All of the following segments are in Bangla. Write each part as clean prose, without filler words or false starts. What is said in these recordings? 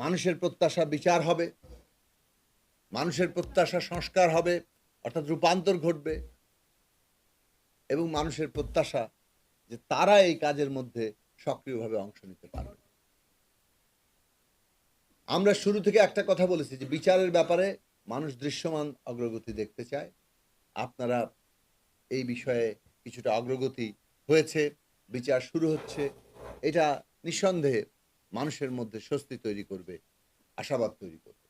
মানুষের প্রত্যাশা বিচার হবে, মানুষের প্রত্যাশা সংস্কার হবে, অর্থাৎ রূপান্তর ঘটবে, এবং মানুষের প্রত্যাশা যে তারা এই কাজের মধ্যে সক্রিয়ভাবে অংশ নিতে পারবে। আমরা শুরু থেকে একটা কথা বলেছি যে বিচারের ব্যাপারে মানুষ দৃশ্যমান অগ্রগতি দেখতে চায়। আপনারা এই বিষয়ে কিছুটা অগ্রগতি হয়েছে, বিচার শুরু হচ্ছে, এটা নিঃসন্দেহে মানুষের মধ্যে স্বস্তি তৈরি করবে, আশাবাদ তৈরি করবে।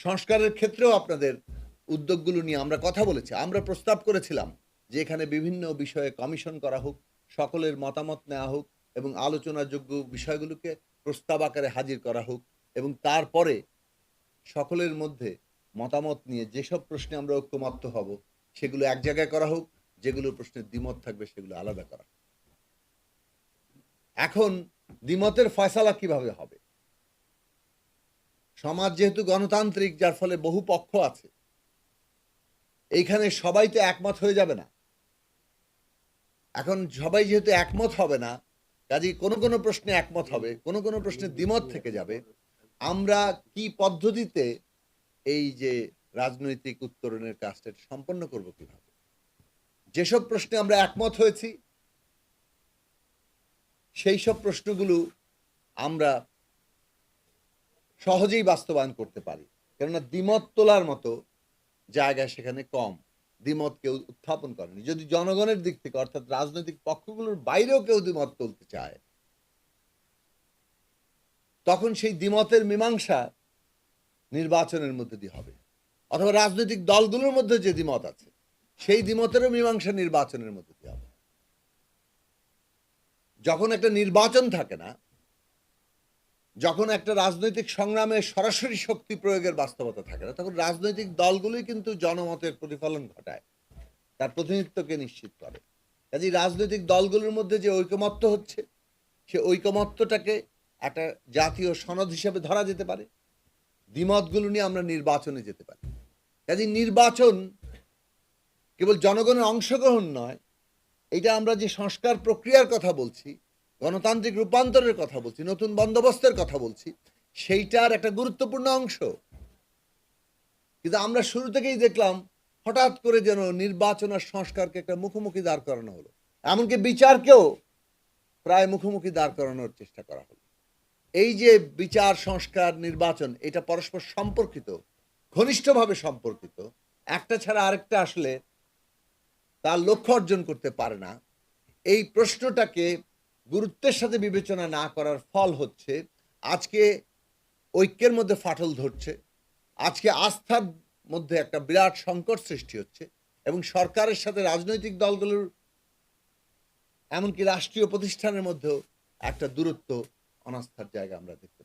সংস্কারের ক্ষেত্রেও আপনাদের উদ্যোগগুলো নিয়ে আমরা কথা বলেছি। আমরা প্রস্তাব করেছিলাম যে এখানে বিভিন্ন বিষয়ে কমিশন করা হোক, সকলের মতামত নেওয়া হোক এবং আলোচনাযোগ্য বিষয়গুলোকে প্রস্তাব আকারে হাজির করা হোক, এবং তারপরে সকলের মধ্যে মতামত নিয়ে যেসব প্রশ্নে আমরা ঐক্যমত্য হব সেগুলো এক জায়গায় করা হোক, যেগুলো প্রশ্নের দ্বিমত থাকবে সেগুলো আলাদা করা। এখন দ্বিমতের ফয়সালা কিভাবে হবে? সমাজ যেহেতু গণতান্ত্রিক, যার ফলে বহু পক্ষ আছে, এইখানে সবাই তো একমত হয়ে যাবে না। এখন সবাই যেহেতু একমত হবে না, কাজেই কোনো কোনো প্রশ্নে একমত হবে, কোনো কোনো প্রশ্নে দ্বিমত থেকে যাবে। আমরা কি পদ্ধতিতে এই যে রাজনৈতিক উত্তরণের কাজটা সম্পন্ন করব কিভাবে? যেসব প্রশ্নে আমরা একমত হয়েছি সেই সব প্রশ্নগুলো আমরা সহজেই বাস্তবায়ন করতে পারি, কেননা দ্বিমত তোলার মতো জায়গা সেখানে কম। দ্বিমত কেউ উত্থাপন করেনি। যদি জনগণের দিক থেকে, অর্থাৎ রাজনৈতিক পক্ষগুলোর বাইরেও কেউ দ্বিমত তুলতে চায়, তখন সেই দ্বিমতের মীমাংসা নির্বাচনের মধ্যে দিয়ে হবে, অথবা রাজনৈতিক দলগুলোর মধ্যে যে দ্বিমত আছে সেই দ্বিমতেরও মীমাংসা নির্বাচনের মধ্যে দিয়ে হবে। যখন একটা নির্বাচন থাকে না, যখন একটা রাজনৈতিক সংগ্রামে সরাসরি শক্তি প্রয়োগের বাস্তবতা থাকে না, তখন রাজনৈতিক দলগুলোই কিন্তু জনমতের প্রতিফলন ঘটায়, তার প্রতিনিধিত্বকে নিশ্চিত করে। কাজেই রাজনৈতিক দলগুলোর মধ্যে যে ঐকমত্য হচ্ছে, সে ঐকমত্যটাকে একটা জাতীয় সনদ হিসেবে ধরা যেতে পারে। দ্বিমতগুলো নিয়ে আমরা নির্বাচনে যেতে পারি। কাজেই নির্বাচন কেবল জনগণের অংশগ্রহণ নয়, এটা আমরা যে সংস্কার প্রক্রিয়ার কথা বলছি, গণতান্ত্রিক রূপান্তরের কথা বলছি, নতুন বন্দোবস্তের কথা বলছি, সেইটার একটা গুরুত্বপূর্ণ অংশ। কিন্তু আমরা শুরু থেকেই দেখলাম হঠাৎ করে যেন নির্বাচন আর সংস্কারকে একটা মুখোমুখি দাঁড় করানো হলো, এমনকি বিচারকেও প্রায় মুখোমুখি দাঁড় করানোর চেষ্টা করা হলো। এই যে বিচার, সংস্কার, নির্বাচন, এটা পরস্পর সম্পর্কিত, ঘনিষ্ঠভাবে সম্পর্কিত, একটা ছাড়া আরেকটা আসলে তার লক্ষ্য অর্জন করতে পারে না। এই প্রশ্নটাকে গুরুত্বের সাথে বিবেচনা না করার ফল হচ্ছে আজকে ঐক্যের মধ্যে ফাটল ধরছে, আজকে আস্থার মধ্যে একটা বিরাট সংকট সৃষ্টি হচ্ছে, এবং সরকারের সাথে রাজনৈতিক দলগুলোর, এমনকি রাষ্ট্রীয় প্রতিষ্ঠানের মধ্যেও একটা দূরত্ব, অনাস্থার জায়গা আমরা দেখতে